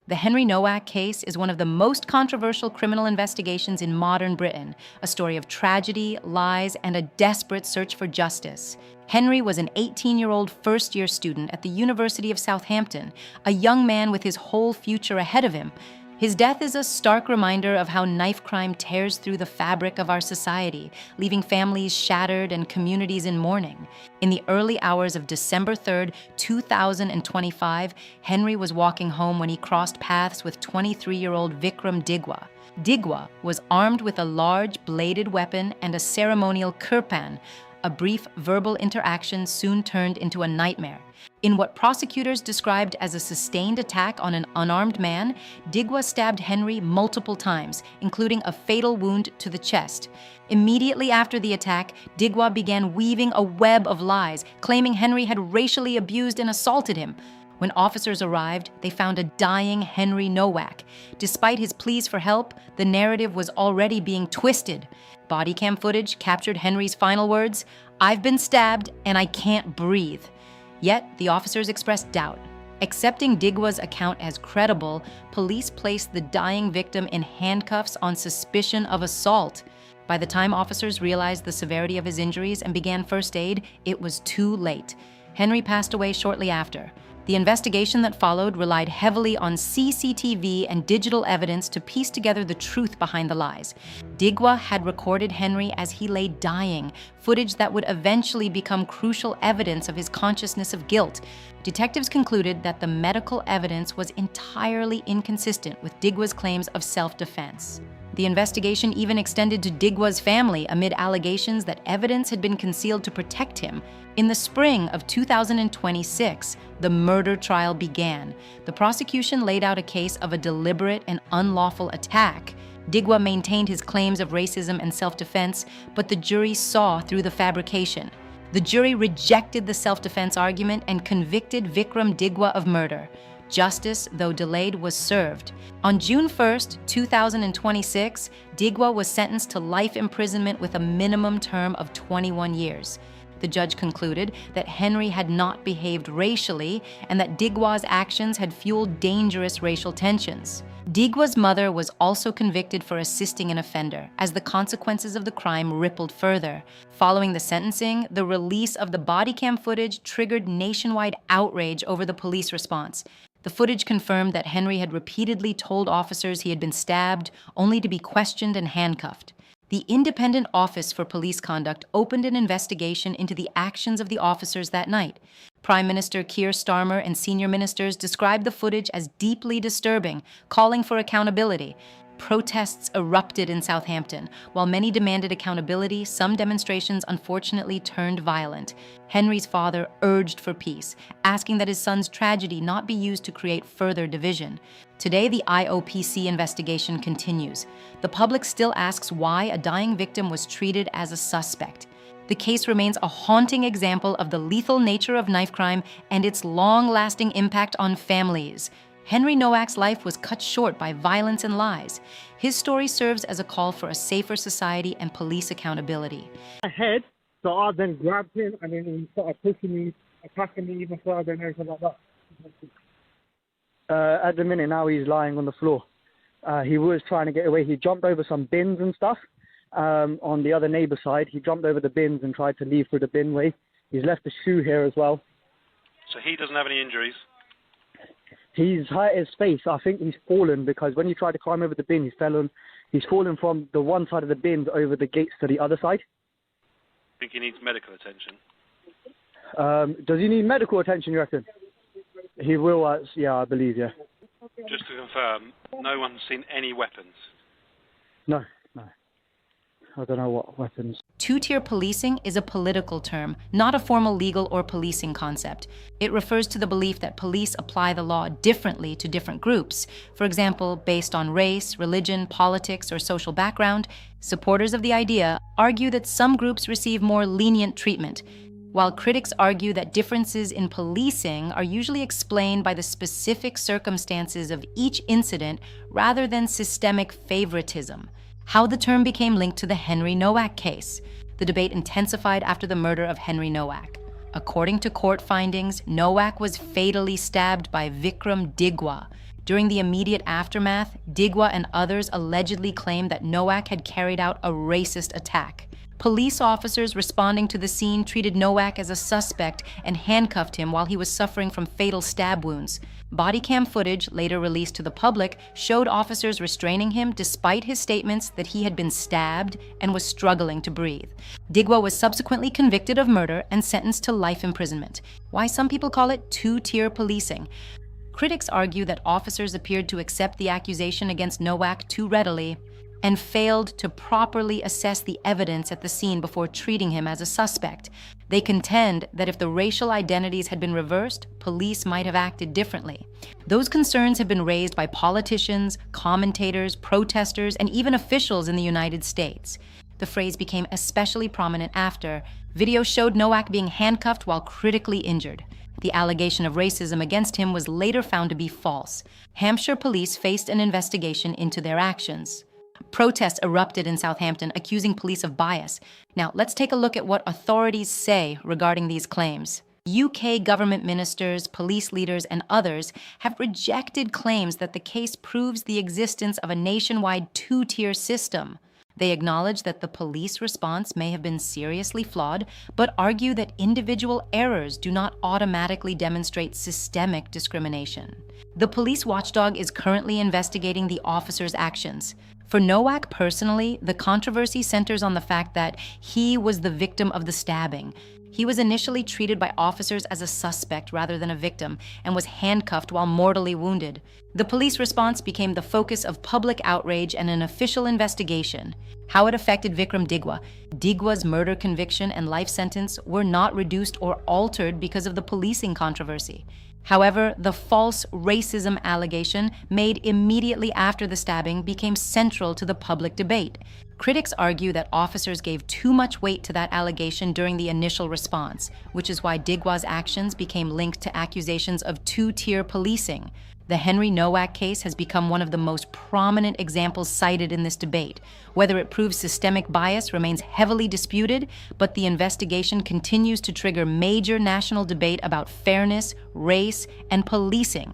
The Henry Nowak case is one of the most controversial criminal investigations in modern Britain, a story of tragedy, lies, and a desperate search for justice. Henry was an 18-year-old first-year student at the University of Southampton, a young man with his whole future ahead of him. His death is a stark reminder of how knife crime tears through the fabric of our society, leaving families shattered and communities in mourning. In the early hours of December 3rd, 2025, Henry was walking home when he crossed paths with 23-year-old Vikram Digwa. Digwa was armed with a large bladed weapon and a ceremonial kirpan. A brief verbal interaction soon turned into a nightmare. In what prosecutors described as a sustained attack on an unarmed man, Digwa stabbed Henry multiple times, including a fatal wound to the chest. Immediately after the attack, Digwa began weaving a web of lies, claiming Henry had racially abused and assaulted him. When officers arrived, they found a dying Henry Nowak. Despite his pleas for help, the narrative was already being twisted. Body cam footage captured Henry's final words, "I've been stabbed and I can't breathe." Yet, the officers expressed doubt. Accepting Digwa's account as credible, police placed the dying victim in handcuffs on suspicion of assault. By the time officers realized the severity of his injuries and began first aid, it was too late. Henry passed away shortly after. The investigation that followed relied heavily on CCTV and digital evidence to piece together the truth behind the lies. Digwa had recorded Henry as he lay dying, footage that would eventually become crucial evidence of his consciousness of guilt. Detectives concluded that the medical evidence was entirely inconsistent with Digwa's claims of self-defense. The investigation even extended to Digwa's family amid allegations that evidence had been concealed to protect him. In the spring of 2026, the murder trial began. The prosecution laid out a case of a deliberate and unlawful attack. Digwa maintained his claims of racism and self-defense, but the jury saw through the fabrication. The jury rejected the self-defense argument and convicted Vikram Digwa of murder. Justice, though delayed, was served. On June 1st, 2026, Digwa was sentenced to life imprisonment with a minimum term of 21 years. The judge concluded that Henry had not behaved racially and that Digwa's actions had fueled dangerous racial tensions. Digwa's mother was also convicted for assisting an offender, as the consequences of the crime rippled further. Following the sentencing, the release of the body cam footage triggered nationwide outrage over the police response. The footage confirmed that Henry had repeatedly told officers he had been stabbed, only to be questioned and handcuffed. The Independent Office for Police Conduct opened an investigation into the actions of the officers that night. Prime Minister Keir Starmer and senior ministers described the footage as deeply disturbing, calling for accountability. Protests erupted in Southampton. While many demanded accountability, some demonstrations unfortunately turned violent. Henry's father urged for peace, asking that his son's tragedy not be used to create further division. Today, the IOPC investigation continues. The public still asks why a dying victim was treated as a suspect. The case remains a haunting example of the lethal nature of knife crime and its long-lasting impact on families. Henry Nowak's life was cut short by violence and lies. His story serves as a call for a safer society and police accountability. Head, so I then grabbed him and then he started pushing me, attacking me even further and everything like that. At the minute now he's lying on the floor. He was trying to get away. He jumped over some bins and stuff on the other neighbour side. He jumped over the bins and tried to leave through the bin way. He's left a shoe here as well. So he doesn't have any injuries? He's hurt his face. I think he's fallen because when he tried to climb over the bin, he's fallen from the one side of the bins over the gates to the other side. I think he needs medical attention. Does he need medical attention, you reckon? He will, yeah, I believe, yeah. Just to confirm, no one's seen any weapons? No. I don't know what weapons. Two-tier policing is a political term, not a formal legal or policing concept. It refers to the belief that police apply the law differently to different groups. For example, based on race, religion, politics, or social background. Supporters of the idea argue that some groups receive more lenient treatment, while critics argue that differences in policing are usually explained by the specific circumstances of each incident rather than systemic favoritism. How the term became linked to the Henry Nowak case. The debate intensified after the murder of Henry Nowak. According to court findings, Nowak was fatally stabbed by Vikram Digwa. During the immediate aftermath, Digwa and others allegedly claimed that Nowak had carried out a racist attack. Police officers responding to the scene treated Nowak as a suspect and handcuffed him while he was suffering from fatal stab wounds. Body cam footage, later released to the public, showed officers restraining him despite his statements that he had been stabbed and was struggling to breathe. Digwa was subsequently convicted of murder and sentenced to life imprisonment. Why some people call it two-tier policing. Critics argue that officers appeared to accept the accusation against Nowak too readily and failed to properly assess the evidence at the scene before treating him as a suspect. They contend that if the racial identities had been reversed, police might have acted differently. Those concerns have been raised by politicians, commentators, protesters, and even officials in the United States. The phrase became especially prominent after video showed Nowak being handcuffed while critically injured. The allegation of racism against him was later found to be false. Hampshire police faced an investigation into their actions. Protests erupted in Southampton, accusing police of bias. Now, let's take a look at what authorities say regarding these claims. UK government ministers, police leaders, and others have rejected claims that the case proves the existence of a nationwide two-tier system. They acknowledge that the police response may have been seriously flawed, but argue that individual errors do not automatically demonstrate systemic discrimination. The police watchdog is currently investigating the officer's actions. For Nowak personally, the controversy centers on the fact that he was the victim of the stabbing. He was initially treated by officers as a suspect rather than a victim and was handcuffed while mortally wounded. The police response became the focus of public outrage and an official investigation. How it affected Vikram Digwa. Digwa's murder conviction and life sentence were not reduced or altered because of the policing controversy. However, the false racism allegation made immediately after the stabbing became central to the public debate. Critics argue that officers gave too much weight to that allegation during the initial response, which is why Digwa's actions became linked to accusations of two-tier policing. The Henry Nowak case has become one of the most prominent examples cited in this debate. Whether it proves systemic bias remains heavily disputed, but the investigation continues to trigger major national debate about fairness, race, and policing.